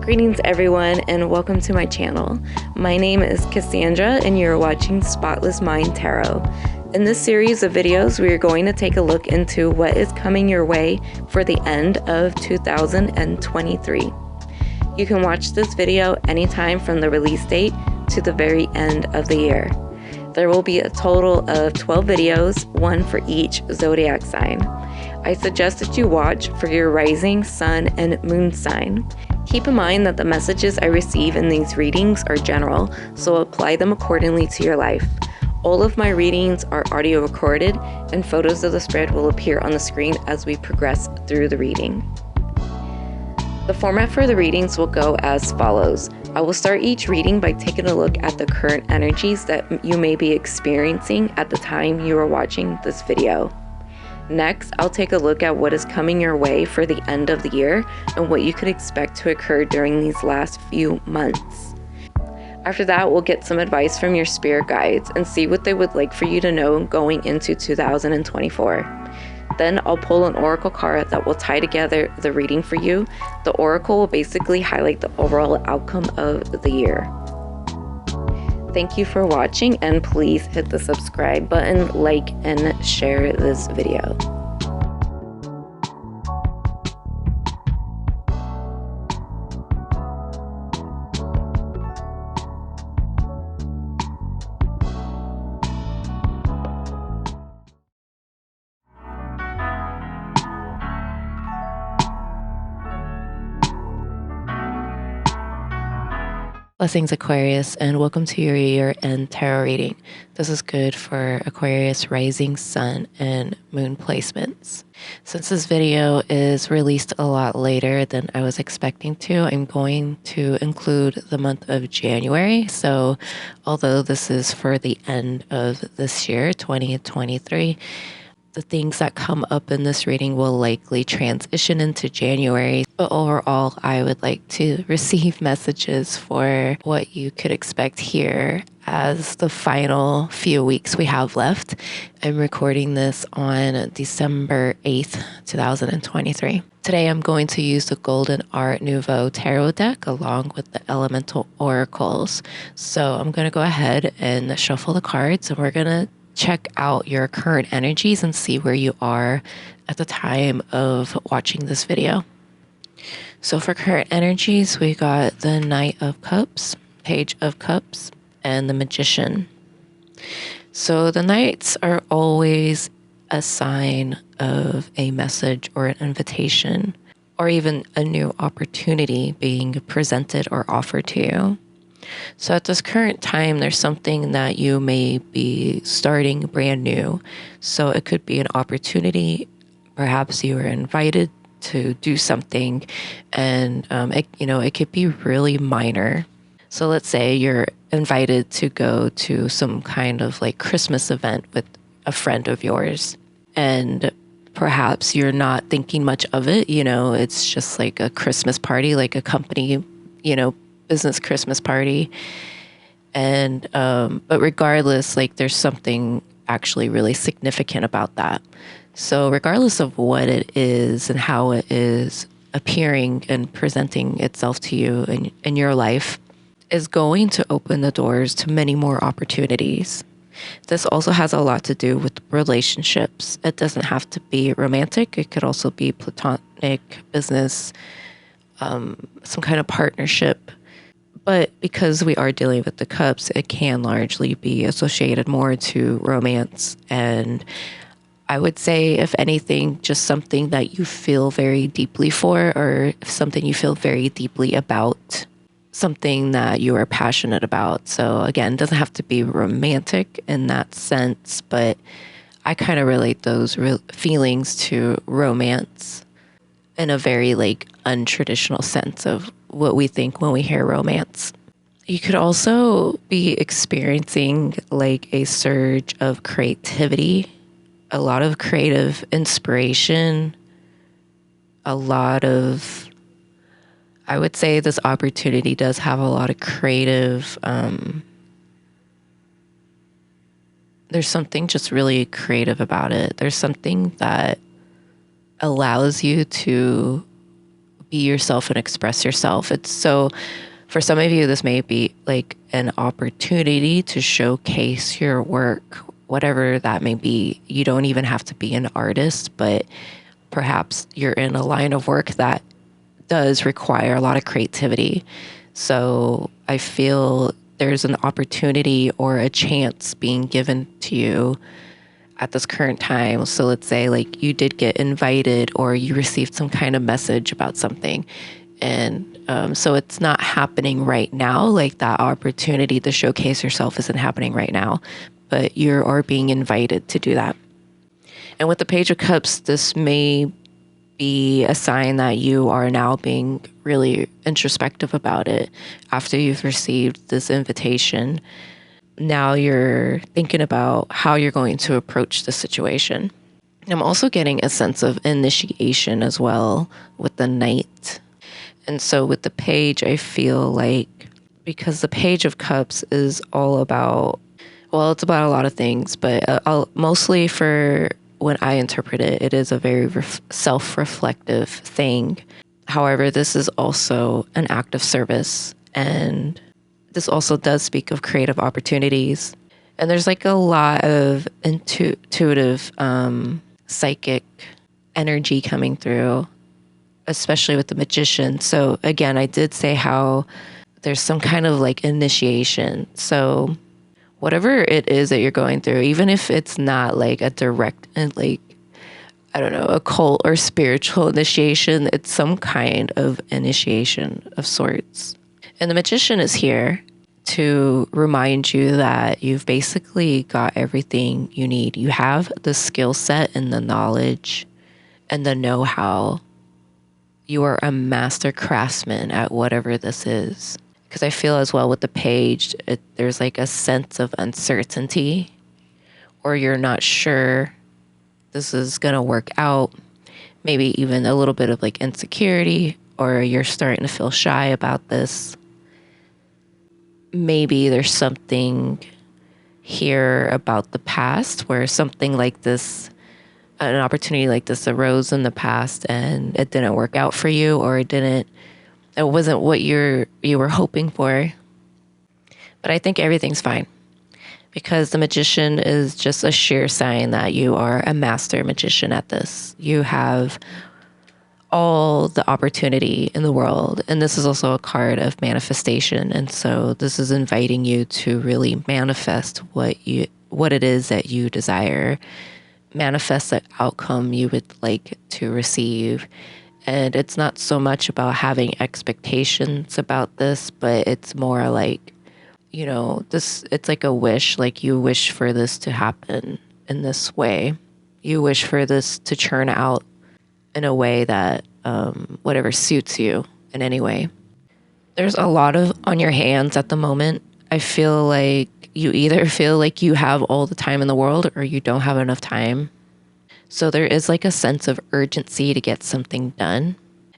Greetings everyone and welcome to my channel. My name is Cassandra and you're watching Spotless Mind Tarot. In this series of videos we are going to take a look into what is coming your way for the end of 2023. You can watch this video anytime from the release date to the very end of the year. There will be a total of 12 videos, one for each zodiac sign. I suggest that you watch for your rising, sun, and moon sign. Keep in mind that the messages I receive in these readings are general, so apply them accordingly to your life. All of my readings are audio recorded, and photos of the spread will appear on the screen as we progress through the reading. The format for the readings will go as follows. I will start each reading by taking a look at the current energies that you may be experiencing at the time you are watching this video. Next, I'll take a look at what is coming your way for the end of the year and what you could expect to occur during these last few months. After that, we'll get some advice from your spirit guides and see what they would like for you to know going into 2024. Then I'll pull an oracle card that will tie together the reading for you. The oracle will basically highlight the overall outcome of the year. Thank you for watching, and please hit the subscribe button, like, and share this video. Blessings, Aquarius, and welcome to your year-end tarot reading. This is good for Aquarius rising, sun, and moon placements. Since this video is released a lot later than I was expecting to, I'm going to include the month of January. So although this is for the end of this year, 2023, the things that come up in this reading will likely transition into January. But overall, I would like to receive messages for what you could expect here as the final few weeks we have left. I'm recording this on December 8th, 2023. Today, I'm going to use the Golden Art Nouveau tarot deck along with the elemental oracles. So I'm going to go ahead and shuffle the cards, and we're going to check out your current energies and see where you are at the time of watching this video. So for current energies, we got the Knight of Cups, Page of Cups, and the Magician. So the Knights are always a sign of a message or an invitation, or even a new opportunity being presented or offered to you. So at this current time, there's something that you may be starting brand new. So it could be an opportunity. Perhaps you were invited to do something, and it could be really minor. So let's say you're invited to go to some kind of like Christmas event with a friend of yours, and perhaps you're not thinking much of it. It's just like a Christmas party, like a company, business Christmas party. And but regardless, like there's something actually really significant about that. So regardless of what it is and how it is appearing and presenting itself to you in your life, is going to open the doors to many more opportunities. This also has a lot to do with relationships. It doesn't have to be romantic. It could also be platonic, business, some kind of partnership. But because we are dealing with the cups, it can largely be associated more to romance. And I would say, if anything, just something that you feel very deeply for, or something you feel very deeply about, something that you are passionate about. So again, it doesn't have to be romantic in that sense, but I kind of relate those feelings to romance in a very untraditional sense of what we think when we hear romance. You could also be experiencing a surge of creativity, a lot of creative inspiration, I would say this opportunity does have a lot of creative, there's something just really creative about it. There's something that allows you to be yourself and express yourself. It's so, for some of you, this may be like an opportunity to showcase your work, whatever that may be. You don't even have to be an artist, but perhaps you're in a line of work that does require a lot of creativity. So I feel there's an opportunity or a chance being given to you at this current time. So let's say like you did get invited or you received some kind of message about something. And so it's not happening right now. Like that opportunity to showcase yourself isn't happening right now, but you are being invited to do that. And with the Page of Cups, this may be a sign that you are now being really introspective about it after you've received this invitation. Now you're thinking about how you're going to approach the situation. I'm also getting a sense of initiation as well with the Knight. And so with the Page, I feel like, because the Page of Cups is all about, well, it's about a lot of things, but mostly for when I interpret it, it is a very self-reflective thing. However, this is also an act of service, and this also does speak of creative opportunities. And there's like a lot of intuitive, psychic energy coming through, especially with the Magician. So again, I did say how there's some kind of like initiation. So whatever it is that you're going through, even if it's not like a direct and like, I don't know, occult or spiritual initiation, it's some kind of initiation of sorts. And the Magician is here to remind you that you've basically got everything you need. You have the skill set and the knowledge and the know-how. You are a master craftsman at whatever this is. Because I feel as well with the Page, there's like a sense of uncertainty, or you're not sure this is going to work out. Maybe even a little bit of like insecurity, or you're starting to feel shy about this. Maybe there's something here about the past where something like this, an opportunity like this arose in the past and it didn't work out for you, or it wasn't what you were hoping for. But I think everything's fine, because the Magician is just a sheer sign that you are a master magician at this. You have all the opportunity in the world. And this is also a card of manifestation. And so this is inviting you to really manifest what it is that you desire. Manifest the outcome you would like to receive. And it's not so much about having expectations about this, but it's more like, you know, it's like a wish, like you wish for this to happen in this way. You wish for this to churn out in a way that whatever suits you in any way. There's a lot on your hands at the moment. I feel like you either feel like you have all the time in the world or you don't have enough time. So there is like a sense of urgency to get something done.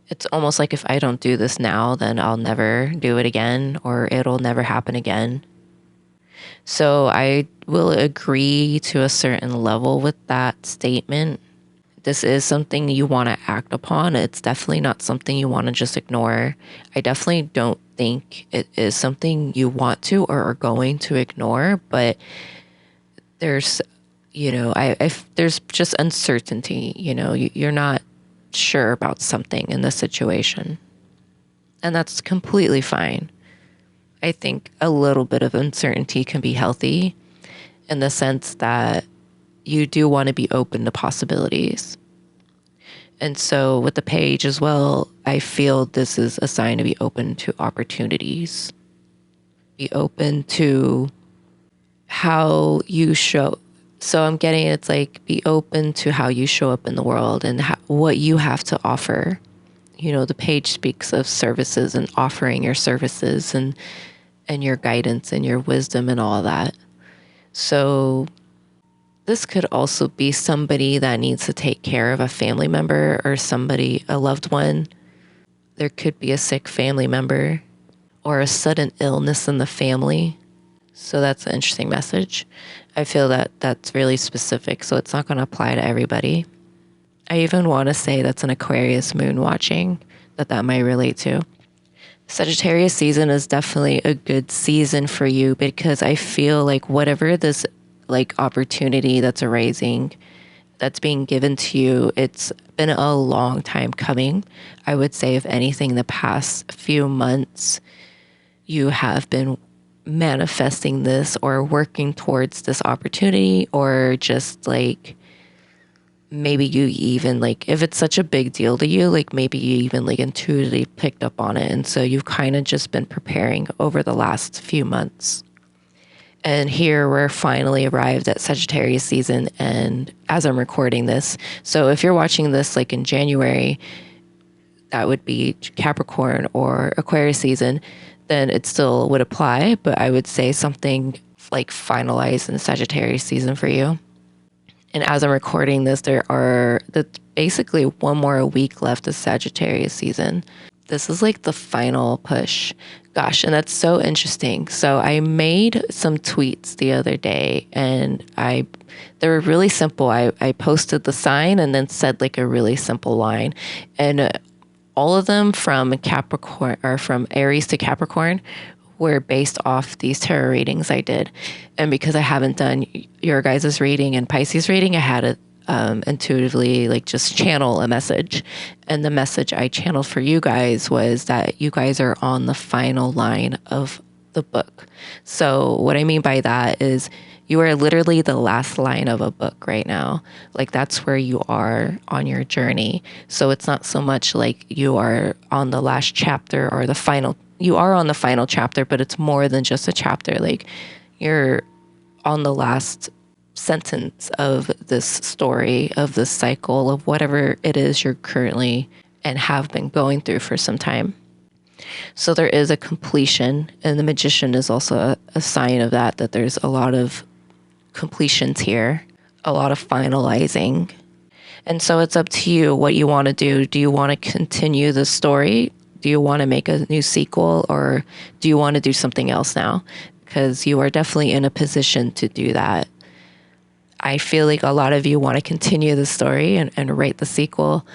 It's almost like if I don't do this now, then I'll never do it again, or it'll never happen again. So I will agree to a certain level with that statement. This is something you want to act upon. It's definitely not something you want to just ignore. I definitely don't think it is something you want to or are going to ignore, but there's, you know, there's just uncertainty, you know, you're not sure about something in this situation. And that's completely fine. I think a little bit of uncertainty can be healthy in the sense that you do want to be open to possibilities. And so with the Page as well, I feel this is a sign to be open to opportunities. Be open to how you show. So I'm getting, it's like, be open to how you show up in the world and what you have to offer. You know, the Page speaks of services and offering your services and your guidance and your wisdom and all that. So this could also be somebody that needs to take care of a family member or somebody, a loved one. There could be a sick family member or a sudden illness in the family. So that's an interesting message. I feel that that's really specific, so it's not going to apply to everybody. I even want to say that's an Aquarius moon watching. that might relate to. Sagittarius season is definitely a good season for you because I feel like whatever this like opportunity that's arising, that's being given to you, it's been a long time coming. I would say, if anything, the past few months, you have been manifesting this or working towards this opportunity, or just like maybe you even like, if it's such a big deal to you, like maybe you even like intuitively picked up on it. And so you've kind of just been preparing over the last few months. And here we're finally arrived at Sagittarius season. And as I'm recording this, so if you're watching this like in January, that would be Capricorn or Aquarius season, then it still would apply. But I would say something like finalized in Sagittarius season for you. And as I'm recording this, that's basically one more week left of Sagittarius season. This is like the final push. Gosh, and that's so interesting. So I made some tweets the other day, and they were really simple. I posted the sign and then said like a really simple line. And all of them from Capricorn, or from Aries to Capricorn, were based off these tarot readings I did. And because I haven't done your guys' reading and Pisces reading, I had to intuitively like just channel a message. And the message I channeled for you guys was that you guys are on the final line of the book. So what I mean by that is you are literally the last line of a book right now. Like that's where you are on your journey. So it's not so much like you are on the last chapter or the final. You are on the final chapter, but it's more than just a chapter. Like you're on the last sentence of this story, of this cycle, of whatever it is you're currently and have been going through for some time. So there is a completion, and the Magician is also a sign of that there's a lot of completions here, a lot of finalizing. And so it's up to you what you want to do. Do you want to continue the story? Do you want to make a new sequel, or do you want to do something else now? Because you are definitely in a position to do that. I feel like a lot of you want to continue the story and write the sequel.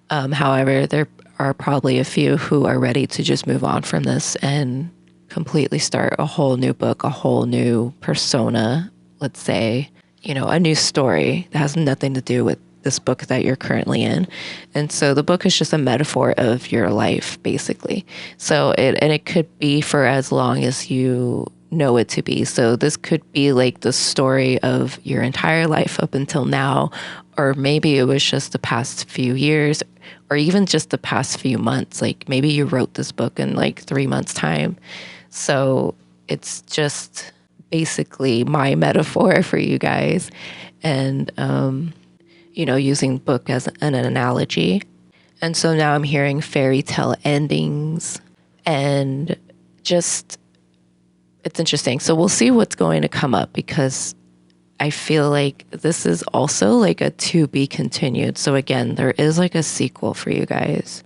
However, there are probably a few who are ready to just move on from this and completely start a whole new book, a whole new persona, let's say, a new story that has nothing to do with this book that you're currently in. And so the book is just a metaphor of your life, basically. So it could be for as long as you know it to be. So this could be like the story of your entire life up until now, or maybe it was just the past few years, or even just the past few months. Like maybe you wrote this book in like 3 months' time. So it's just basically my metaphor for you guys, and using book as an analogy. And so now I'm hearing fairy tale endings, and just, it's interesting. So we'll see what's going to come up, because I feel like this is also like a to be continued. So again, there is like a sequel for you guys.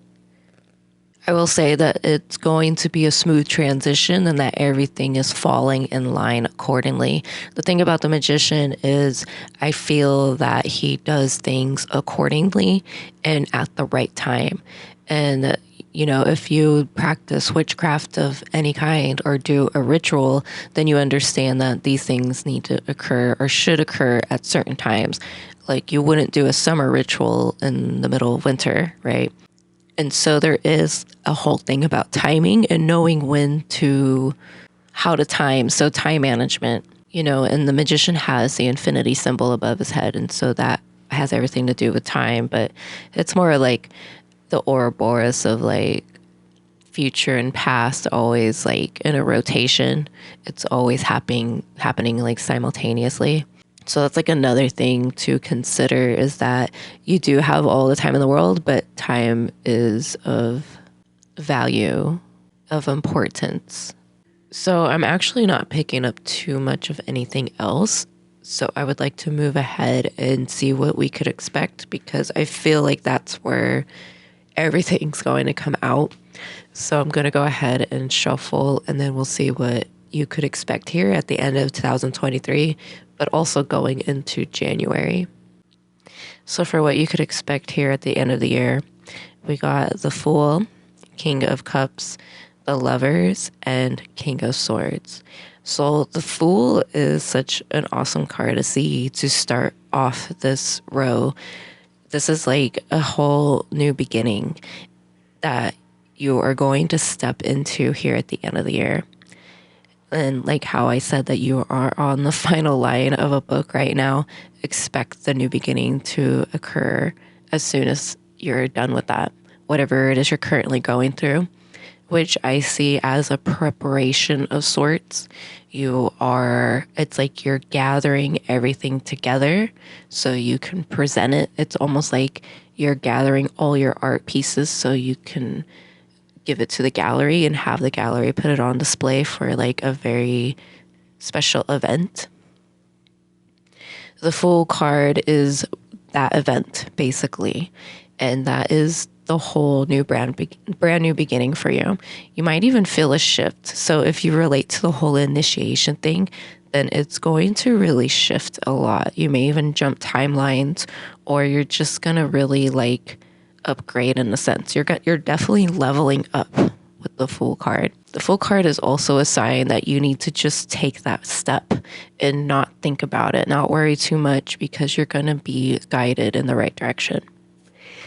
I will say that it's going to be a smooth transition and that everything is falling in line accordingly. The thing about the Magician is I feel that he does things accordingly and at the right time. And if you practice witchcraft of any kind or do a ritual, then you understand that these things need to occur or should occur at certain times. Like you wouldn't do a summer ritual in the middle of winter, right? And so there is a whole thing about timing and knowing how to time. So time management, and the Magician has the infinity symbol above his head. And so that has everything to do with time, but it's more like the Ouroboros of like future and past, always like in a rotation. It's always happening like simultaneously. So that's like another thing to consider, is that you do have all the time in the world, but time is of value, of importance. So I'm actually not picking up too much of anything else. So I would like to move ahead and see what we could expect, because I feel like that's where everything's going to come out. So I'm going to go ahead and shuffle, and then we'll see what you could expect here at the end of 2023, but also going into January. So for what you could expect here at the end of the year, we got the Fool, King of Cups, the Lovers, and King of Swords. So the Fool is such an awesome card to see to start off this row. This is like a whole new beginning that you are going to step into here at the end of the year. And like how I said that you are on the final line of a book right now, expect the new beginning to occur as soon as you're done with that, whatever it is you're currently going through, which I see as a preparation of sorts. It's like you're gathering everything together so you can present it. It's almost like you're gathering all your art pieces so you can give it to the gallery and have the gallery put it on display for like a very special event. The Fool card is that event basically, and that is the whole new brand new beginning for you. You might even feel a shift. So if you relate to the whole initiation thing, then it's going to really shift a lot. You may even jump timelines, or you're just gonna really like upgrade in a sense. You're definitely leveling up with the Fool card. The Fool card is also a sign that you need to just take that step and not think about it, not worry too much, because you're gonna be guided in the right direction.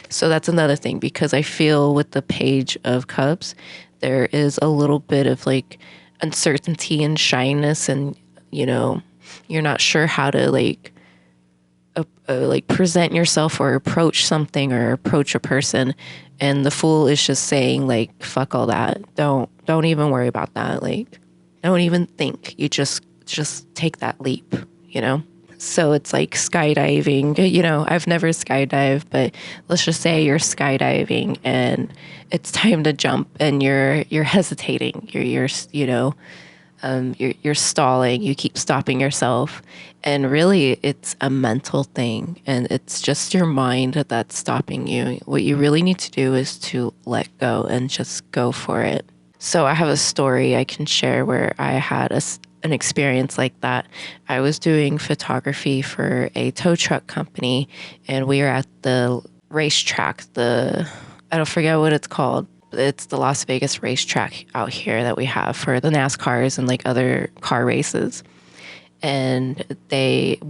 So that's another thing, because I feel with the Page of Cups, there is a little bit of like uncertainty and shyness, and you know, you're not sure how to like present yourself or approach something or approach a person. And the Fool is just saying like, fuck all that. Don't even worry about that. Like, don't even think. You just take that leap, you know? So it's like skydiving. You know, I've never skydived, but let's just say you're skydiving and it's time to jump and you're hesitating. You're stalling. You keep stopping yourself, and really it's a mental thing, and it's just your mind that's stopping you. What you really need to do is to let go and just go for it. So I have a story I can share where I had an experience like that. I was doing photography for a tow truck company, and we were at the racetrack. I don't forget what it's called. It's the Las Vegas racetrack out here that we have for the NASCARs and like other car races. And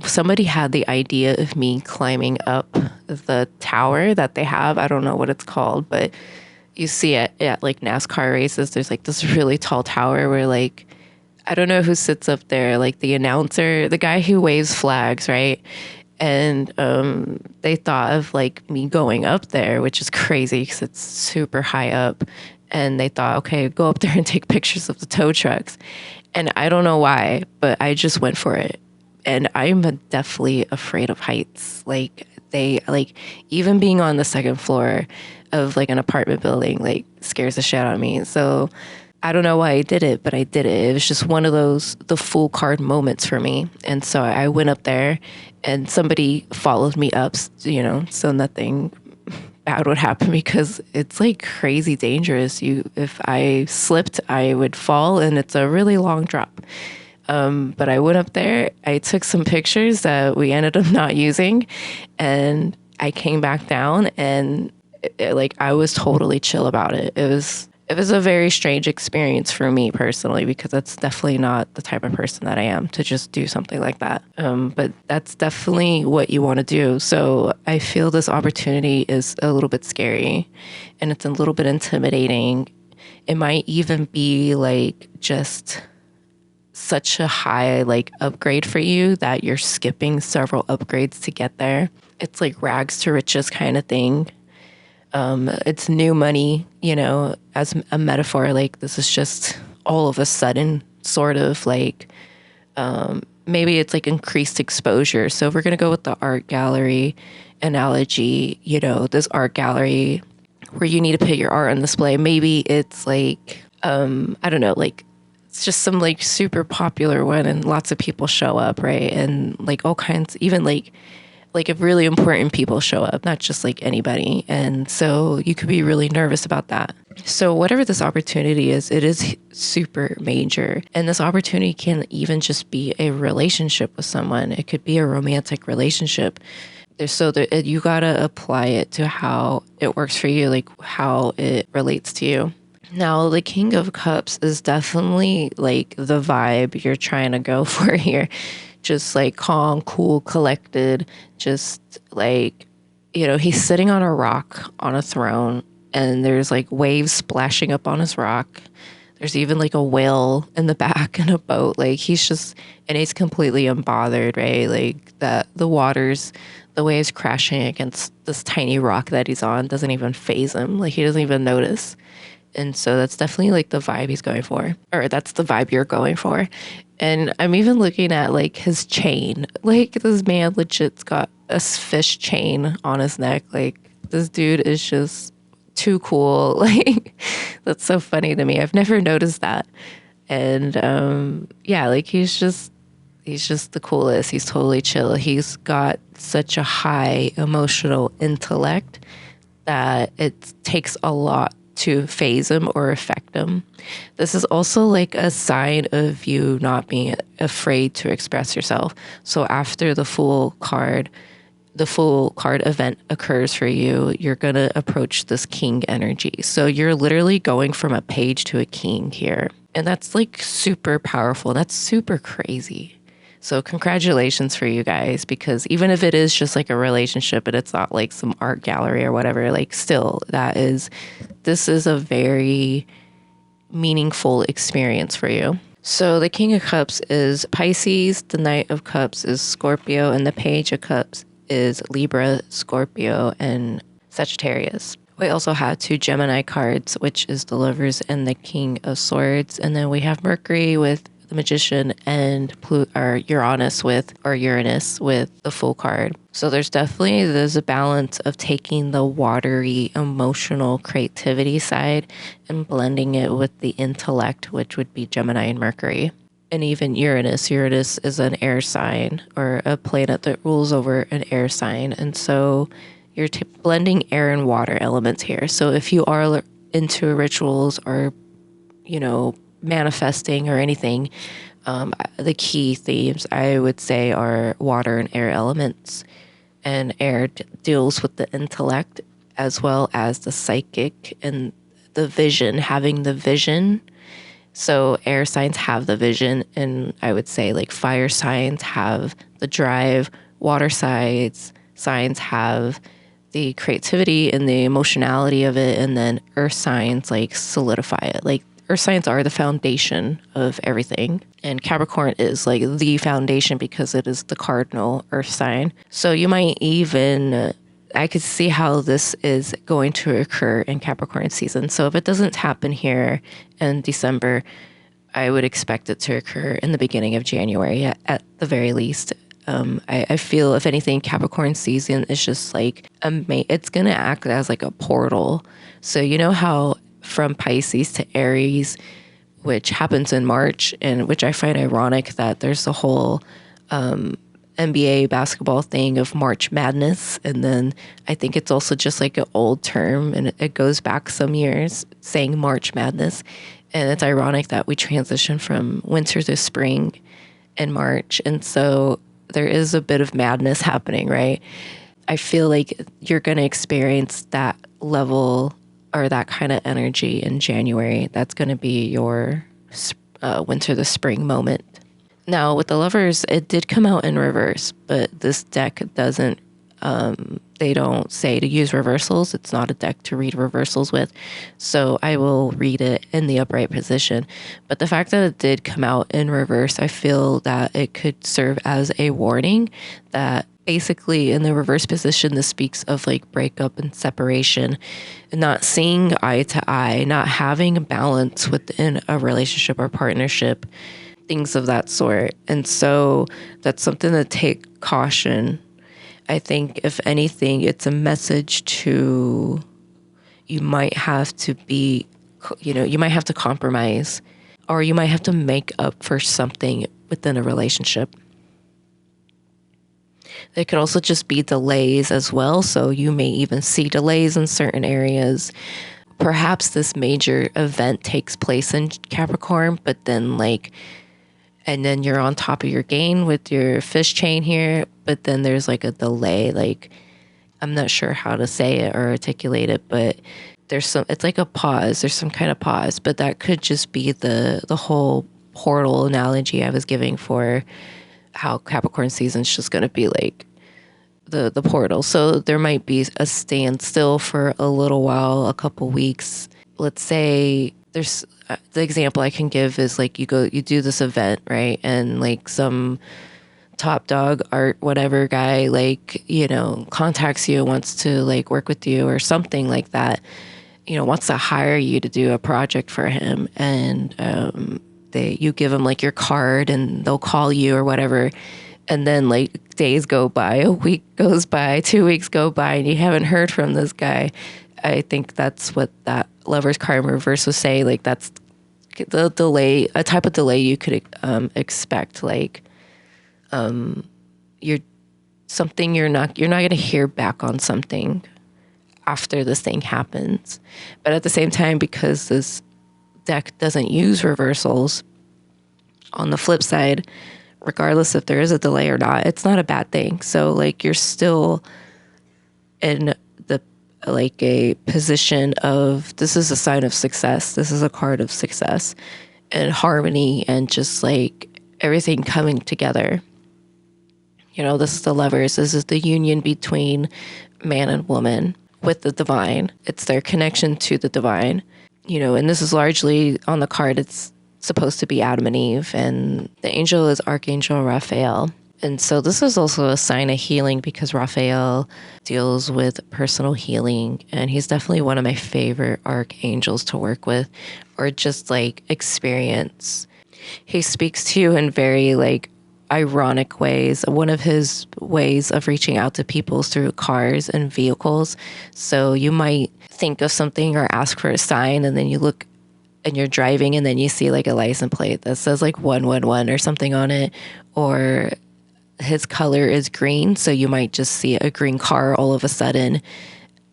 somebody had the idea of me climbing up the tower that they have. I don't know what it's called, but you see it at like NASCAR races. There's like this really tall tower where like, I don't know who sits up there, like the announcer, the guy who waves flags, right? And they thought of like me going up there, which is crazy because it's super high up. And they thought, okay, go up there and take pictures of the tow trucks. And I don't know why, but I just went for it. And I'm definitely afraid of heights. Like even being on the second floor of like an apartment building, like scares the shit out of me. So I don't know why I did it, but I did it. It was just one of the Fool card moments for me. And so I went up there and somebody followed me up, you know, so nothing bad would happen, because it's like crazy dangerous. If I slipped, I would fall, and it's a really long drop. But I went up there, I took some pictures that we ended up not using, and I came back down, and I was totally chill about it. It was a very strange experience for me personally, because that's definitely not the type of person that I am to just do something like that. But that's definitely what you want to do. So I feel this opportunity is a little bit scary, and it's a little bit intimidating. It might even be like just such a high like upgrade for you that you're skipping several upgrades to get there. It's like rags to riches kind of thing. It's new money, you know, as a metaphor. Like, this is just all of a sudden sort of like, maybe it's like increased exposure. So if we're going to go with the art gallery analogy, you know, this art gallery where you need to put your art on display, maybe it's like, I don't know, like it's just some like super popular one and lots of people show up, right? And like all kinds, even like if really important people show up, not just like anybody. And so you could be really nervous about that. So whatever this opportunity is, it is super major. And this opportunity can even just be a relationship with someone. It could be a romantic relationship. You gotta apply it to how it works for you, like how it relates to you. Now, the King of Cups is definitely like the vibe you're trying to go for here. Just like calm, cool, collected, just like, he's sitting on a rock on a throne, and there's like waves splashing up on his rock. There's even like a whale in the back in a boat. Like and he's completely unbothered, right? Like the waves crashing against this tiny rock that he's on doesn't even faze him. Like he doesn't even notice. And so that's definitely like the vibe he's going for, or that's the vibe you're going for. And I'm even looking at like his chain. Like this man legit's got a fish chain on his neck. Like this dude is just too cool. Like that's so funny to me. I've never noticed that. And yeah, like he's just the coolest. He's totally chill. He's got such a high emotional intellect that it takes a lot to phase him or affect him. This is also like a sign of you not being afraid to express yourself. So after the Fool card event occurs for you, you're going to approach this king energy. So you're literally going from a page to a king here. And that's like super powerful. That's super crazy. So congratulations for you guys, because even if it is just like a relationship and it's not like some art gallery or whatever, like still this is a very meaningful experience for you. So the King of Cups is Pisces, the Knight of Cups is Scorpio, and the Page of Cups is Libra, Scorpio, and Sagittarius. We also have 2 Gemini cards, which is the Lovers and the King of Swords. And then we have Mercury with the Magician and Uranus with the Fool card. So there's a balance of taking the watery, emotional creativity side and blending it with the intellect, which would be Gemini and Mercury. And even Uranus. Uranus is an air sign, or a planet that rules over an air sign. And so you're blending air and water elements here. So if you are into rituals or, manifesting or anything, the key themes I would say are water and air elements. And air deals with the intellect as well as the psychic and the vision, having the vision. So air signs have the vision, and I would say like fire signs have the drive, water signs have the creativity and the emotionality of it, and then earth signs like solidify it. Like earth signs are the foundation of everything, and Capricorn is like the foundation because it is the cardinal earth sign. So you might even, I could see how this is going to occur in Capricorn season. So if it doesn't happen here in December, I would expect it to occur in the beginning of January at the very least. I feel, if anything, Capricorn season is just like, it's going to act as like a portal. So you know how from Pisces to Aries, which happens in March, and which I find ironic that there's the whole NBA basketball thing of March Madness. And then I think it's also just like an old term, and it goes back some years, saying March Madness. And it's ironic that we transition from winter to spring in March. And so there is a bit of madness happening, right? I feel like you're going to experience that level or that kind of energy in January. That's going to be your winter to spring moment. Now, with the Lovers, it did come out in reverse, but this deck doesn't, they don't say to use reversals. It's not a deck to read reversals with. So I will read it in the upright position. But the fact that it did come out in reverse, I feel that it could serve as a warning that basically in the reverse position, this speaks of like breakup and separation, not seeing eye to eye, not having a balance within a relationship or partnership, things of that sort. And so that's something to take caution. I think if anything, it's a message to, you might have to be, you might have to compromise, or you might have to make up for something within a relationship. There could also just be delays as well. So you may even see delays in certain areas. Perhaps this major event takes place in Capricorn, but then like and then you're on top of your game with your fish chain here, but then there's like a delay. Like, I'm not sure how to say it or articulate it, but it's like a pause. There's some kind of pause, but that could just be the whole portal analogy I was giving for how Capricorn season's just going to be like the portal. So there might be a standstill for a little while, a couple weeks. Let's say there's the example I can give is like you do this event, right? And like some top dog art whatever guy like, you know, contacts you, wants to like work with you or something like that, you know, wants to hire you to do a project for him, and you give them like your card and they'll call you or whatever, and then like days go by, a week goes by, 2 weeks go by, and you haven't heard from this guy. I think that's what that Lover's card in reverse was saying. Like that's the delay, a type of delay you could expect. Like you're not going to hear back on something after this thing happens. But at the same time, because this deck doesn't use reversals, on the flip side, regardless if there is a delay or not, it's not a bad thing. So like you're still in the like a position of, this is a sign of success. This is a card of success and harmony and just like everything coming together. You know, this is the Lovers. This is the union between man and woman with the divine. It's their connection to the divine, you know, and this is largely on the card. It's supposed to be Adam and Eve, and the angel is Archangel Raphael. And so this is also a sign of healing because Raphael deals with personal healing, and he's definitely one of my favorite archangels to work with or just like experience. He speaks to you in very like ironic ways. One of his ways of reaching out to people is through cars and vehicles. So you might think of something or ask for a sign, and then you look and you're driving and then you see like a license plate that says like 111 or something on it, or his color is green. So you might just see a green car all of a sudden,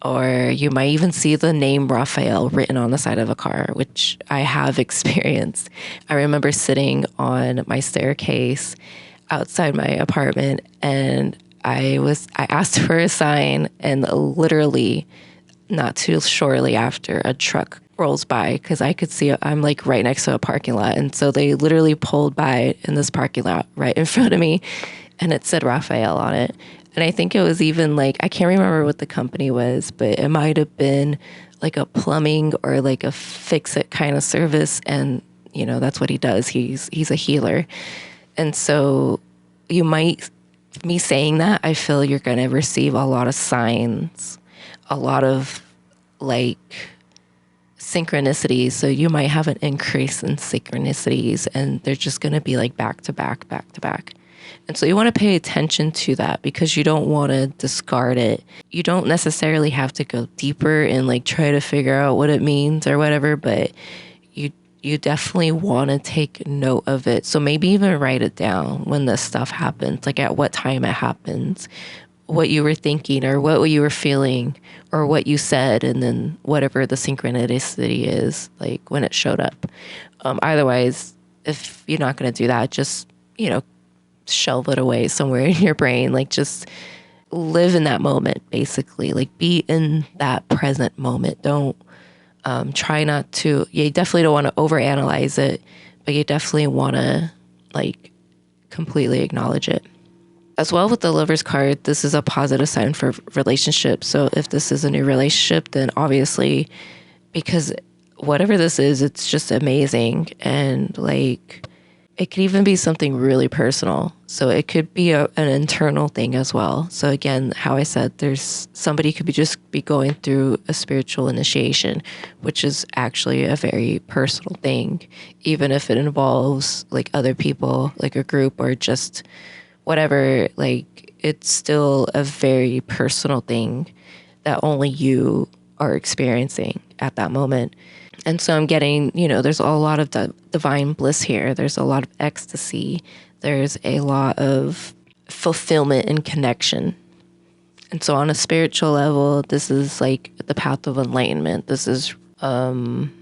or you might even see the name Raphael written on the side of a car, which I have experienced. I remember sitting on my staircase outside my apartment, and I asked for a sign, and literally not too shortly after, a truck rolls by, because I could see I'm like right next to a parking lot, and so they literally pulled by in this parking lot right in front of me, and it said Raphael on it. And I think it was even like, I can't remember what the company was, but it might have been like a plumbing or like a fix-it kind of service. And, you know, that's what he does. He's a healer. And so me saying that, I feel you're going to receive a lot of signs, a lot of like synchronicities. So you might have an increase in synchronicities, and they're just going to be like back to back, back to back. And so you want to pay attention to that because you don't want to discard it. You don't necessarily have to go deeper and like try to figure out what it means or whatever, but you definitely want to take note of it. So maybe even write it down when this stuff happens, like at what time it happens, what you were thinking or what you were feeling or what you said, and then whatever the synchronicity is, like when it showed up. Otherwise, if you're not going to do that, just, you know, shelve it away somewhere in your brain. Like just live in that moment, basically. Like be in that present moment. Don't try not to, you definitely don't want to overanalyze it, but you definitely want to like completely acknowledge it. As well with the Lover's card, this is a positive sign for relationships. So if this is a new relationship, then obviously, because whatever this is, it's just amazing. And like, it could even be something really personal. So it could be an internal thing as well. So again, how I said, there's somebody could just be going through a spiritual initiation, which is actually a very personal thing, even if it involves like other people, like a group or just whatever. Like it's still a very personal thing that only you are experiencing at that moment. And so I'm getting, you know, there's a lot of divine bliss here. There's a lot of ecstasy. There's a lot of fulfillment and connection. And so on a spiritual level, this is like the path of enlightenment. This is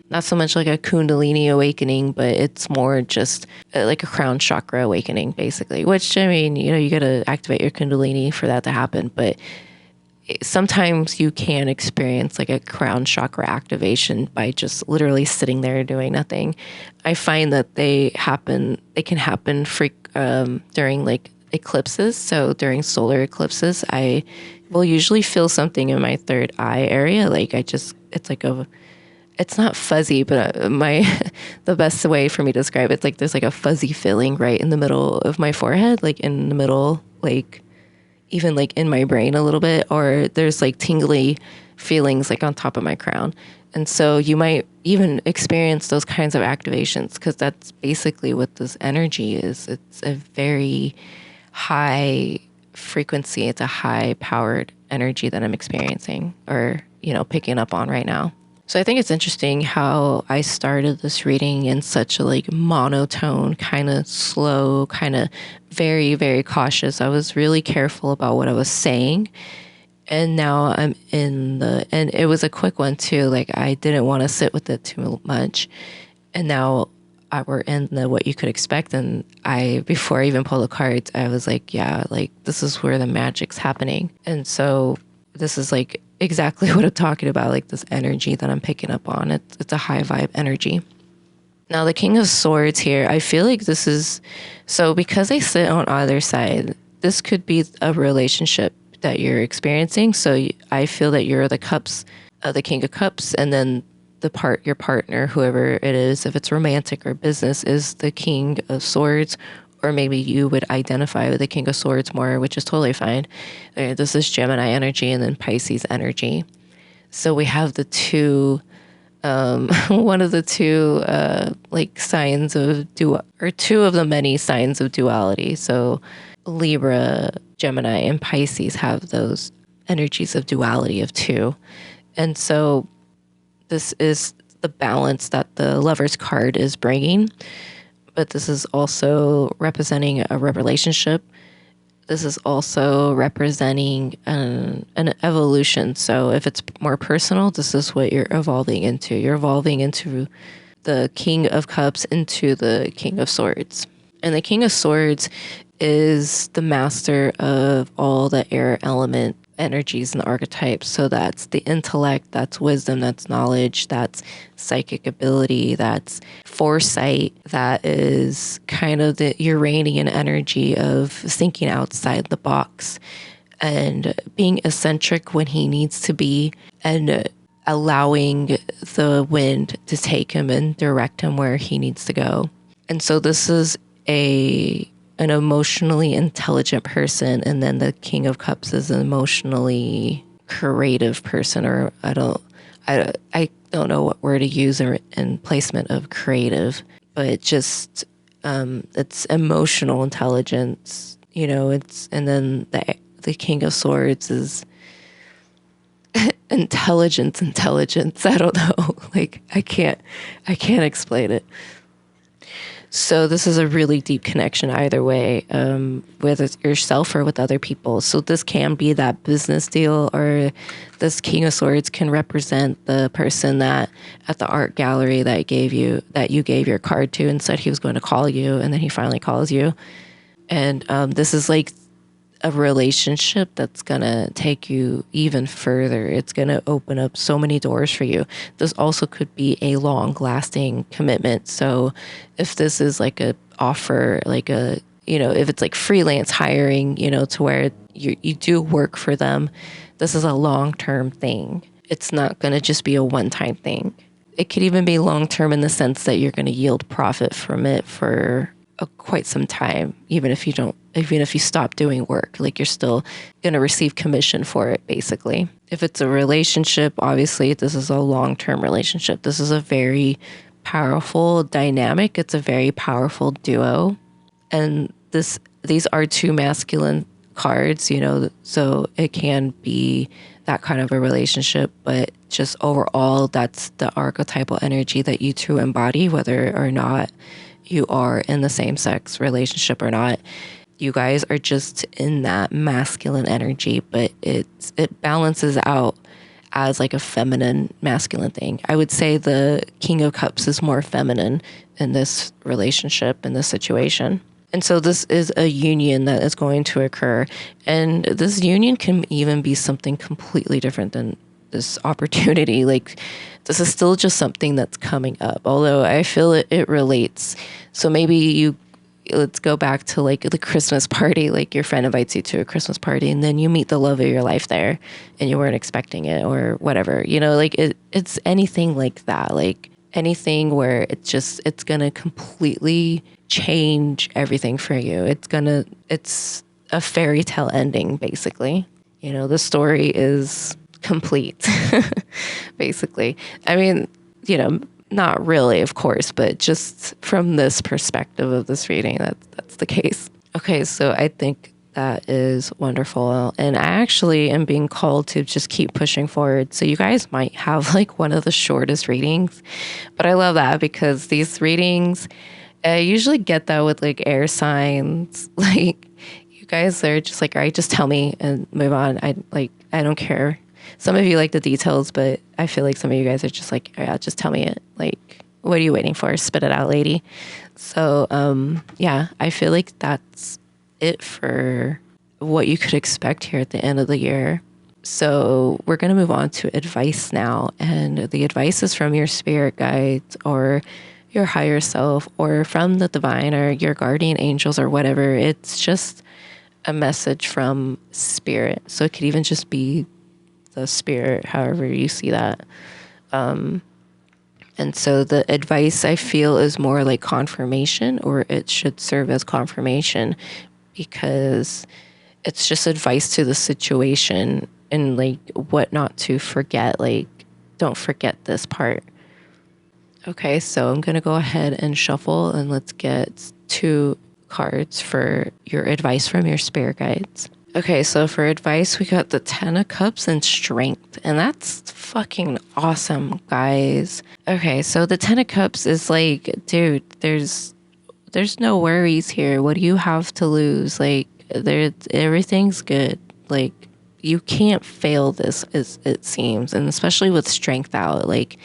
Not so much like a Kundalini awakening, but it's more just like a crown chakra awakening, basically. Which, I mean, you got to activate your Kundalini for that to happen. But sometimes you can experience like a crown chakra activation by just literally sitting there doing nothing. I find that they can happen during like eclipses. So during solar eclipses, I will usually feel something in my third eye area. Like it's not fuzzy, but the best way for me to describe it's like there's like a fuzzy feeling right in the middle of my forehead, like in the middle, like even like in my brain a little bit, or there's like tingly feelings like on top of my crown. And so you might even experience those kinds of activations because that's basically what this energy is. It's a very high frequency. It's a high powered energy that I'm experiencing or, picking up on right now. So I think it's interesting how I started this reading in such a like monotone, kind of slow, kind of very, very cautious. I was really careful about what I was saying. And now I'm and it was a quick one too. Like I didn't want to sit with it too much. And now we're in the what you could expect. And before I even pulled the cards, I was like, yeah, like this is where the magic's happening. And so this is like exactly what I'm talking about, like this energy that I'm picking up on. It's a high vibe energy. Now, the King of Swords here, I feel like this is, so because they sit on either side, this could be a relationship that you're experiencing. So I feel that you're the King of Cups, and then your partner, whoever it is, if it's romantic or business, is the King of Swords. Or maybe you would identify with the King of Swords more, which is totally fine. This is Gemini energy and then Pisces energy. So we have the two, one of the two like signs of or two of the many signs of duality. So Libra, Gemini, and Pisces have those energies of duality of two. And so this is the balance that the Lover's card is bringing. But this is also representing a relationship. This is also representing an evolution. So if it's more personal, this is what you're evolving into. You're evolving into the King of Cups into the King of Swords. And the King of Swords is the master of all the air element energies and archetypes. So that's the intellect, that's wisdom, that's knowledge, that's psychic ability, that's foresight, that is kind of the Uranian energy of thinking outside the box and being eccentric when he needs to be, and allowing the wind to take him and direct him where he needs to go. And so this is an emotionally intelligent person, and then the King of Cups is an emotionally creative person, or I don't know what word to use in placement of creative, but just it's emotional intelligence, and then the King of Swords is intelligence. I don't know. Like I can't explain it. So this is a really deep connection either way, with yourself or with other people. So this can be that business deal, or this King of Swords can represent the person that at the art gallery that you gave your card to and said he was going to call you, and then he finally calls you. And this is like a relationship that's going to take you even further. It's going to open up so many doors for you. This also could be a long-lasting commitment. So if this is like a offer, like if it's like freelance hiring, to where you do work for them, this is a long-term thing. It's not going to just be a one-time thing. It could even be long-term in the sense that you're going to yield profit from it for quite some time, even if you stop doing work, like you're still going to receive commission for it, basically. If it's a relationship, obviously this is a long-term relationship. This is a very powerful dynamic. It's a very powerful duo. And these are two masculine cards, so it can be that kind of a relationship, but just overall, that's the archetypal energy that you two embody, whether or not you are in the same sex relationship or not. You guys are just in that masculine energy, but it balances out as like a feminine masculine thing. I would say the King of Cups is more feminine in this relationship, in this situation. And so this is a union that is going to occur. And this union can even be something completely different than this opportunity. Like, this is still just something that's coming up, although I feel it relates. So maybe let's go back to like the Christmas party. Like, your friend invites you to a Christmas party and then you meet the love of your life there and you weren't expecting it or whatever, like it's anything like that. Like, anything where it's gonna completely change everything for you. It's a fairy tale ending, basically. The story is complete, basically. I mean, not really, of course, but just from this perspective of this reading, that's the case. Okay, so I think that is wonderful. And I actually am being called to just keep pushing forward. So you guys might have like one of the shortest readings, but I love that because these readings, I usually get that with like air signs. Like, you guys are just like, all right, just tell me and move on. I don't care. Some of you like the details, but I feel like some of you guys are just like, yeah, just tell me it. Like, what are you waiting for? Spit it out, lady. So, yeah, I feel like that's it for what you could expect here at the end of the year. So we're going to move on to advice now. And the advice is from your spirit guides or your higher self or from the divine or your guardian angels or whatever. It's just a message from spirit. So it could even just be the spirit, however you see that. And so the advice I feel is more like confirmation, or it should serve as confirmation, because it's just advice to the situation and like what not to forget. Like, don't forget this part. Okay, so I'm going to go ahead and shuffle and let's get 2 cards for your advice from your spirit guides. Okay, so for advice, we got the 10 of Cups and Strength, and that's fucking awesome, guys. Okay, so the 10 of Cups is like, dude, there's no worries here. What do you have to lose? Like, everything's good. Like, you can't fail this, as it seems, and especially with Strength out, like,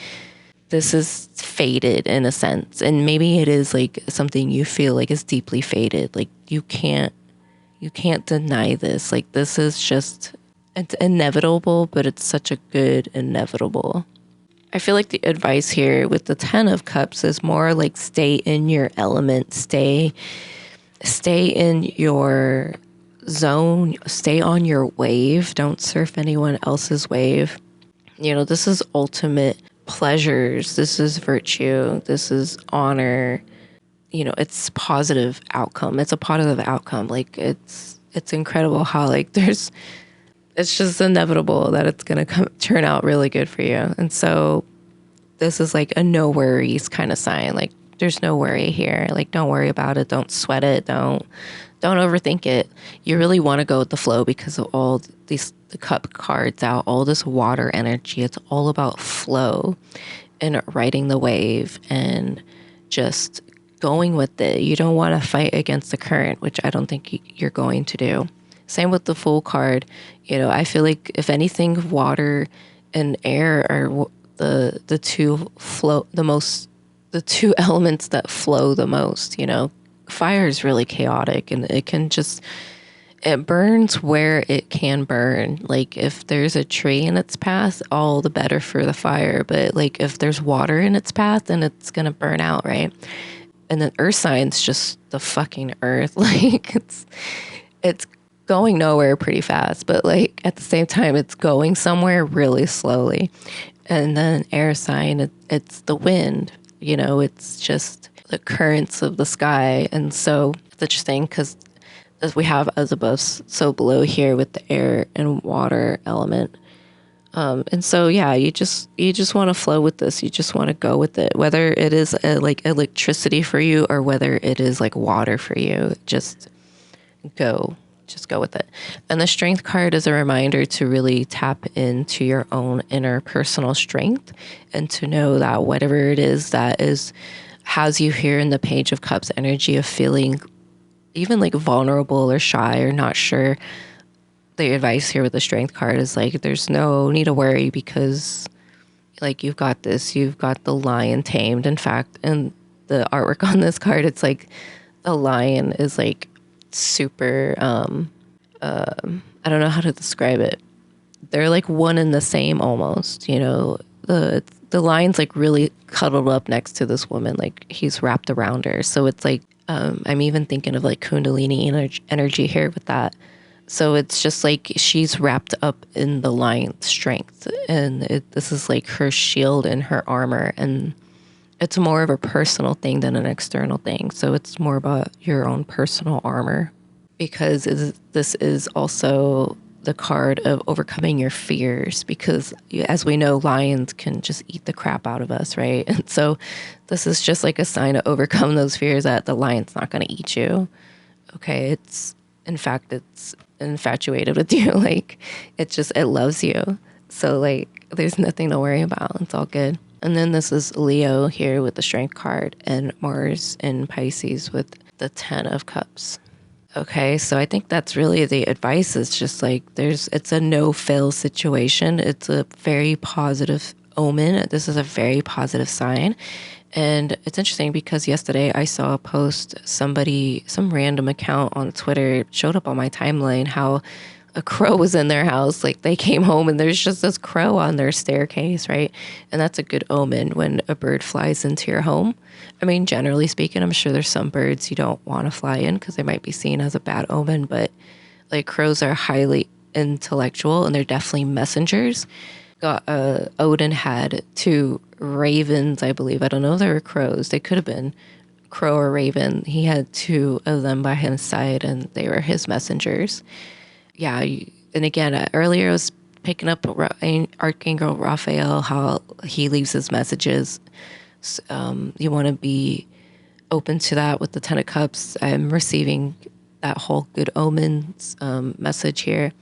this is fated in a sense, and maybe it is like something you feel like is deeply fated. Like, you can't deny this. Like, this is just, it's inevitable, but it's such a good inevitable. I feel like the advice here with the 10 of Cups is more like stay in your element, stay in your zone, stay on your wave, don't surf anyone else's wave. This is ultimate pleasures, this is virtue, this is honor. It's positive outcome. It's a positive outcome. Like, it's incredible how like it's just inevitable that it's going to turn out really good for you. And so this is like a no worries kind of sign. Like, there's no worry here. Like, don't worry about it. Don't sweat it. Don't overthink it. You really want to go with the flow because of all the cup cards out, all this water energy. It's all about flow and riding the wave and just going with it. You don't want to fight against the current, which I don't think you're going to do. Same with the Fool card. I feel like if anything, water and air are the two elements that flow the most. Fire is really chaotic and it burns where it can burn. Like, if there's a tree in its path, all the better for the fire. But like, if there's water in its path, then it's gonna burn out, right? And then earth sign's just the fucking earth. Like, it's going nowhere pretty fast, but like at the same time, it's going somewhere really slowly. And then air sign, it's the wind, it's just the currents of the sky. And so it's interesting because we have as above, so below here with the air and water element. And so, yeah, you just want to flow with this. You just want to go with it, whether it is like electricity for you or whether it is like water for you. Just go with it. And the Strength card is a reminder to really tap into your own inner personal strength and to know that whatever it is that has you here in the Page of Cups energy of feeling even like vulnerable or shy or not sure, the advice here with the Strength card is like, there's no need to worry because like you've got this, you've got the lion tamed. In fact, in the artwork on this card, it's like the lion is like super, I don't know how to describe it. They're like one and the same almost, you know, the lion's like really cuddled up next to this woman, like he's wrapped around her. So it's like, I'm even thinking of like Kundalini energy here with that. So it's just like she's wrapped up in the lion's strength, and this is like her shield and her armor, and it's more of a personal thing than an external thing. So it's more about your own personal armor, because this is also the card of overcoming your fears, because as we know, lions can just eat the crap out of us, right? And so this is just like a sign to overcome those fears that the lion's not going to eat you. Okay, it's infatuated with you. Like it loves you. So like there's nothing to worry about. It's all good. And then this is Leo here with the Strength card, and Mars in Pisces with the 10 of Cups. Okay, so I think that's really the advice. Is just like it's a no-fail situation. It's a very positive omen. This is a very positive sign. And it's interesting because yesterday I saw a post, some random account on Twitter showed up on my timeline how a crow was in their house. Like they came home and there's just this crow on their staircase, right? And that's a good omen when a bird flies into your home. I mean, generally speaking, I'm sure there's some birds you don't want to fly in because they might be seen as a bad omen, but like crows are highly intellectual and they're definitely messengers. Odin had 2 ravens, I believe. I don't know if they were crows. They could have been crow or raven. He had 2 of them by his side, and they were his messengers. Yeah, and again, earlier I was picking up Archangel Raphael, how he leaves his messages. You want to be open to that with the 10 of Cups. I'm receiving that whole good omens message here.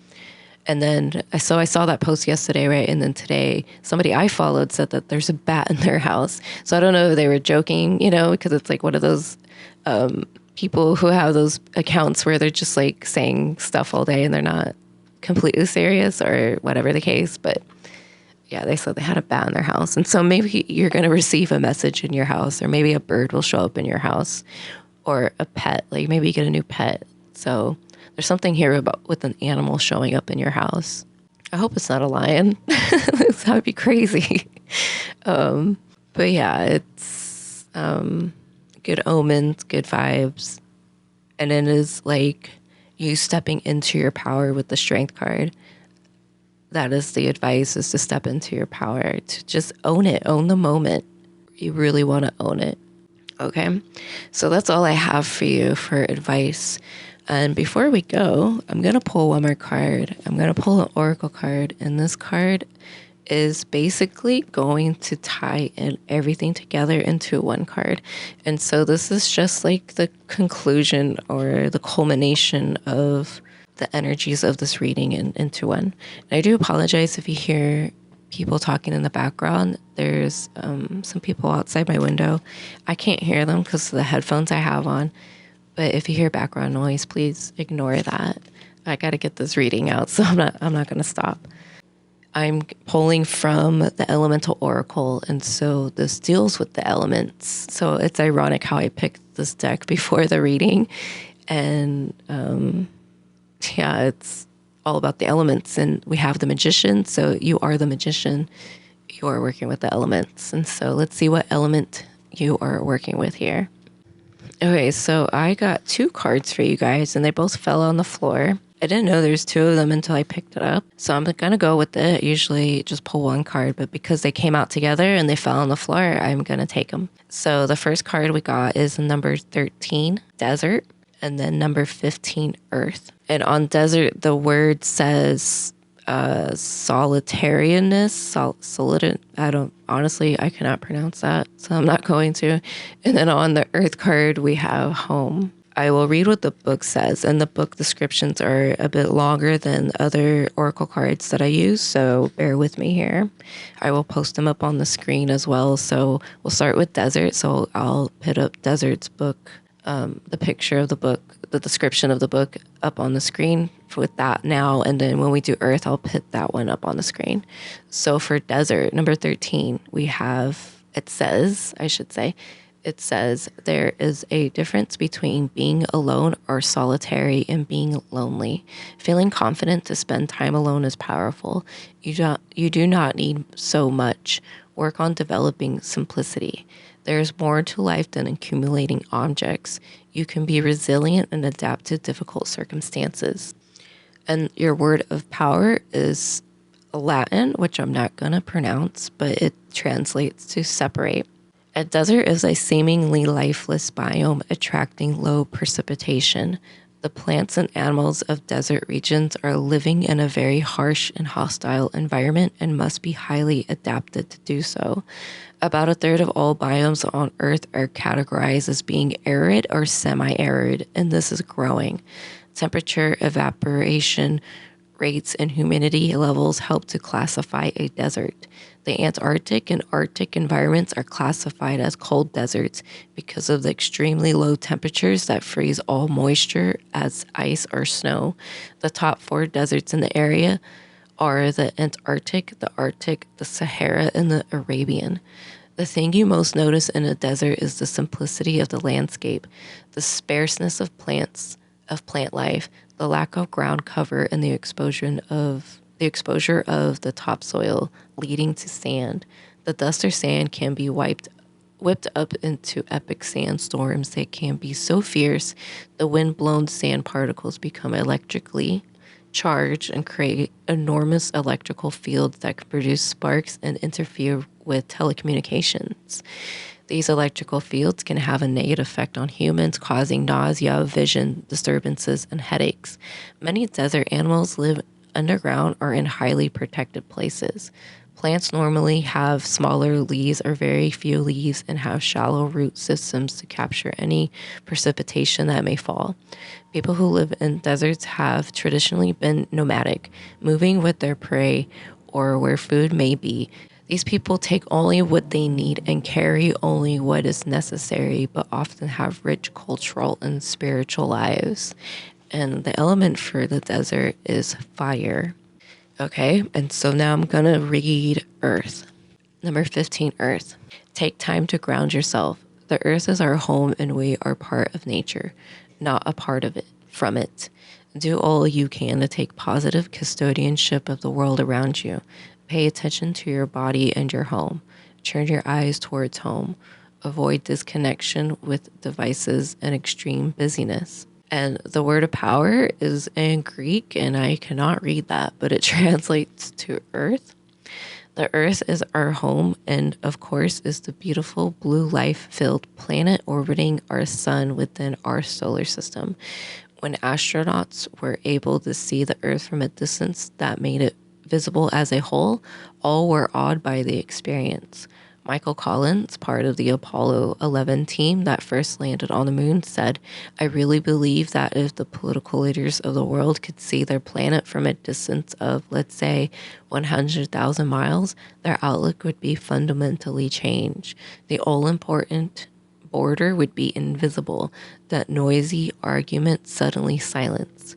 And then I saw that post yesterday, right? And then today, somebody I followed said that there's a bat in their house. So I don't know if they were joking, you know, because it's like one of those people who have those accounts where they're just like saying stuff all day and they're not completely serious or whatever the case. But yeah, they said they had a bat in their house. And so maybe you're going to receive a message in your house, or maybe a bird will show up in your house, or a pet, like maybe you get a new pet. So there's something here about with an animal showing up in your house. I hope it's not a lion. That would be crazy. But yeah, it's good omens, good vibes. And it is like you stepping into your power with the Strength card. That is the advice, is to step into your power, to just own it, own the moment. You really want to own it. Okay, so that's all I have for you for advice. And before we go, I'm going to pull one more card. I'm going to pull an oracle card. And this card is basically going to tie in everything together into one card. And so this is just like the conclusion or the culmination of the energies of this reading into one. And I do apologize if you hear people talking in the background. There's some people outside my window. I can't hear them because of the headphones I have on. But if you hear background noise, please ignore that. I got to get this reading out, so I'm not going to stop. I'm pulling from the Elemental Oracle, and so this deals with the elements. So it's ironic how I picked this deck before the reading. And yeah, it's all about the elements. And we have the Magician, so you are the Magician. You are working with the elements. And so let's see what element you are working with here. Okay, so I got 2 cards for you guys, and they both fell on the floor. I didn't know there's 2 of them until I picked it up. So I'm going to go with it. I usually just pull one card, but because they came out together and they fell on the floor, I'm going to take them. So the first card we got is number 13, Desert, and then number 15, Earth. And on Desert, the word says solitarianness, I cannot pronounce that, so I'm not going to. And then on the Earth card, we have home. I will read what the book says, and the book descriptions are a bit longer than other oracle cards that I use, so bear with me here. I will post them up on the screen as well. So we'll start with Desert. So I'll put up Desert's book the picture of the book, the description of the book up on the screen with that now. And then when we do Earth, I'll put that one up on the screen. So for desert, number 13, we have, it says there is a difference between being alone or solitary and being lonely. Feeling confident to spend time alone is powerful. You do not need so much. Work on developing simplicity. There is more to life than accumulating objects. You can be resilient and adapt to difficult circumstances. And your word of power is Latin, which I'm not going to pronounce, but it translates to separate. A desert is a seemingly lifeless biome attracting low precipitation. The plants and animals of desert regions are living in a very harsh and hostile environment and must be highly adapted to do so. About a third of all biomes on Earth are categorized as being arid or semi-arid, and this is growing. Temperature, evaporation rates, and humidity levels help to classify a desert. The Antarctic and Arctic environments are classified as cold deserts because of the extremely low temperatures that freeze all moisture as ice or snow. The top 4 deserts in the area are the Antarctic, the Arctic, the Sahara, and the Arabian. The thing you most notice in a desert is the simplicity of the landscape, the sparseness of plant life, the lack of ground cover, and the exposure of the topsoil leading to sand. The dust or sand can be whipped up into epic sandstorms that can be so fierce the wind-blown sand particles become electrically charged and create enormous electrical fields that can produce sparks and interfere with telecommunications. These electrical fields can have a negative effect on humans, causing nausea, vision disturbances, and headaches. Many desert animals live underground or in highly protected places. Plants normally have smaller leaves or very few leaves and have shallow root systems to capture any precipitation that may fall. People who live in deserts have traditionally been nomadic, moving with their prey or where food may be. These people take only what they need and carry only what is necessary, but often have rich cultural and spiritual lives. And the element for the desert is fire. Okay, and so now I'm going to read Earth. Number 15, Earth. Take time to ground yourself. The Earth is our home and we are part of nature, not a part of it, from it. Do all you can to take positive custodianship of the world around you. Pay attention to your body and your home. Turn your eyes towards home. Avoid disconnection with devices and extreme busyness. And the word of power is in Greek, and I cannot read that, but it translates to earth. The earth is our home, and of course is the beautiful blue life-filled planet orbiting our sun within our solar system. When astronauts were able to see the earth from a distance that made it visible as a whole, all were awed by the experience. Michael Collins, part of the Apollo 11 team that first landed on the moon, said, "I really believe that if the political leaders of the world could see their planet from a distance of, let's say, 100,000 miles, their outlook would be fundamentally changed. The all-important border would be invisible, that noisy argument suddenly silenced.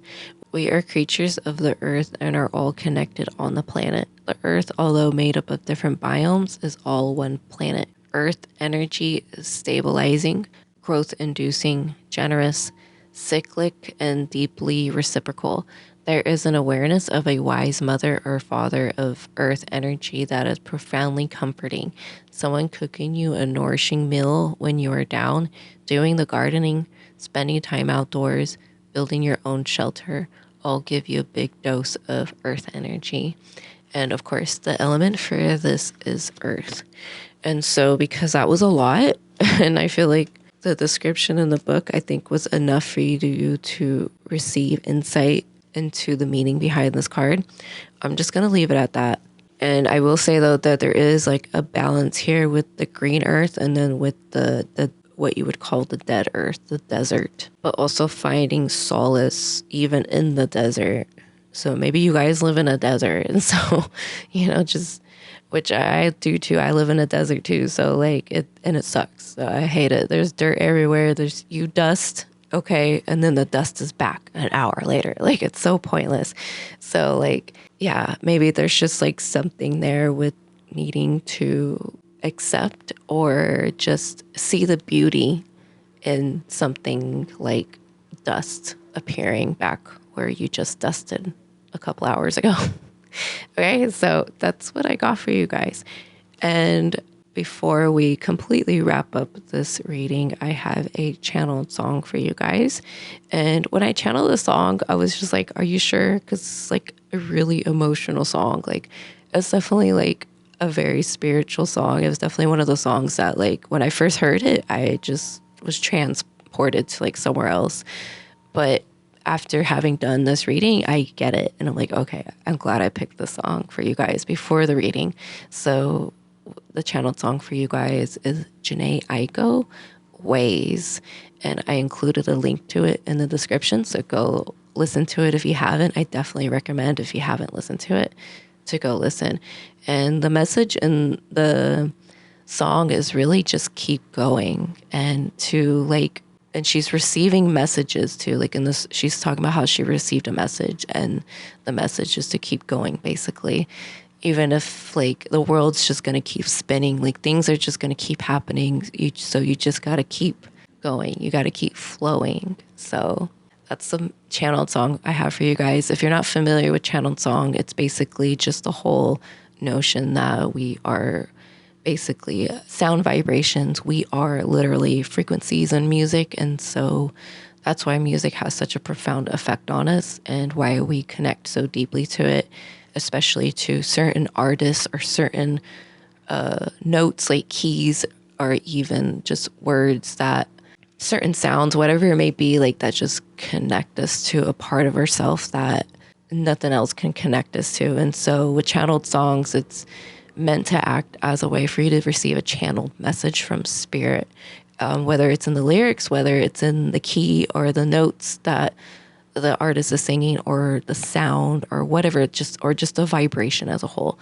We are creatures of the earth and are all connected on the planet. The earth, although made up of different biomes, is all one planet. Earth energy is stabilizing, growth-inducing, generous, cyclic, and deeply reciprocal. There is an awareness of a wise mother or father of earth energy that is profoundly comforting. Someone cooking you a nourishing meal when you are down, doing the gardening, spending time outdoors, building your own shelter, all give you a big dose of earth energy." And of course, the element for this is earth. And so because that was a lot, and I feel like the description in the book, I think, was enough for you to receive insight into the meaning behind this card, I'm just going to leave it at that. And I will say, though, that there is like a balance here with the green earth and then with the what you would call the dead earth, the desert, but also finding solace even in the desert. So maybe you guys live in a desert, and so, just which I do too. I live in a desert too, so like it sucks. So I hate it. There's dirt everywhere. There's dust, okay, and then the dust is back an hour later. Like it's so pointless. So like, yeah, maybe there's just like something there with needing to accept or just see the beauty in something like dust appearing back where you just dusted a couple hours ago. Okay, so that's what I got for you guys. And before we completely wrap up this reading, I have a channeled song for you guys. And when I channeled the song, I was just like, are you sure? Because it's like a really emotional song. Like, it's definitely like a very spiritual song. It was definitely one of those songs that, like, when I first heard it, I just was transported to like somewhere else. But after having done this reading, I get it. And I'm like, okay, I'm glad I picked this song for you guys before the reading. So the channeled song for you guys is Janae Aiko, Ways. And I included a link to it in the description. So go listen to it if you haven't. I definitely recommend, if you haven't listened to it, to go listen. And the message in the song is really just keep going, and to like, and she's receiving messages too. Like in this, she's talking about how she received a message, and the message is to keep going, basically. Even if like the world's just going to keep spinning, like things are just going to keep happening. So you just got to keep going. You got to keep flowing. So that's the channeled song I have for you guys. If you're not familiar with channeled song, it's basically just the whole notion that we are basically sound vibrations. We are literally frequencies in music. And so that's why music has such a profound effect on us, and why we connect so deeply to it, especially to certain artists or certain notes, like keys, or even just words, that certain sounds, whatever it may be, like that just connect us to a part of ourselves that nothing else can connect us to. And so with channeled songs, it's meant to act as a way for you to receive a channeled message from spirit, whether it's in the lyrics, whether it's in the key or the notes that the artist is singing, or the sound, or whatever, or just the vibration as a whole.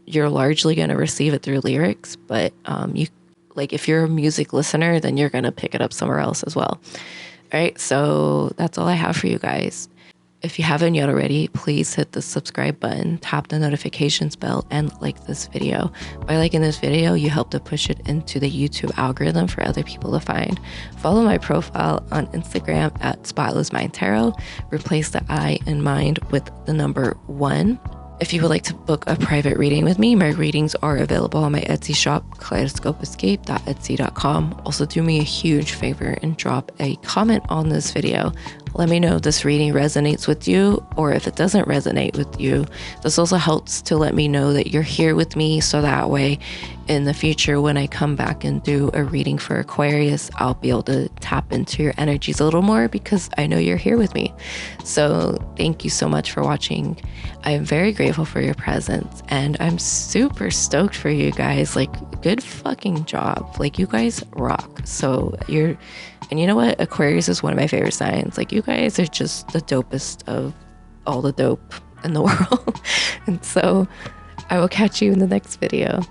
You're largely going to receive it through lyrics, but you, like, if you're a music listener, then you're going to pick it up somewhere else as well. All right, so that's all I have for you guys. If you haven't yet already, please hit the subscribe button, tap the notifications bell, and like this video. By liking this video, you help to push it into the YouTube algorithm for other people to find. Follow my profile on Instagram at Spotless Mind Tarot. Replace the I in mind with the number 1. If you would like to book a private reading with me, my readings are available on my Etsy shop, kaleidoscopeescape.etsy.com. Also, do me a huge favor and drop a comment on this video. Let me know if this reading resonates with you, or if it doesn't resonate with you. This also helps to let me know that you're here with me, so that way in the future, when I come back and do a reading for Aquarius, I'll be able to tap into your energies a little more, because I know you're here with me. So thank you so much for watching. I'm very grateful for your presence, and I'm super stoked for you guys. Like, good fucking job. Like, you guys rock. So and you know what? Aquarius is one of my favorite signs. Like, you guys are just the dopest of all the dope in the world. And so I will catch you in the next video.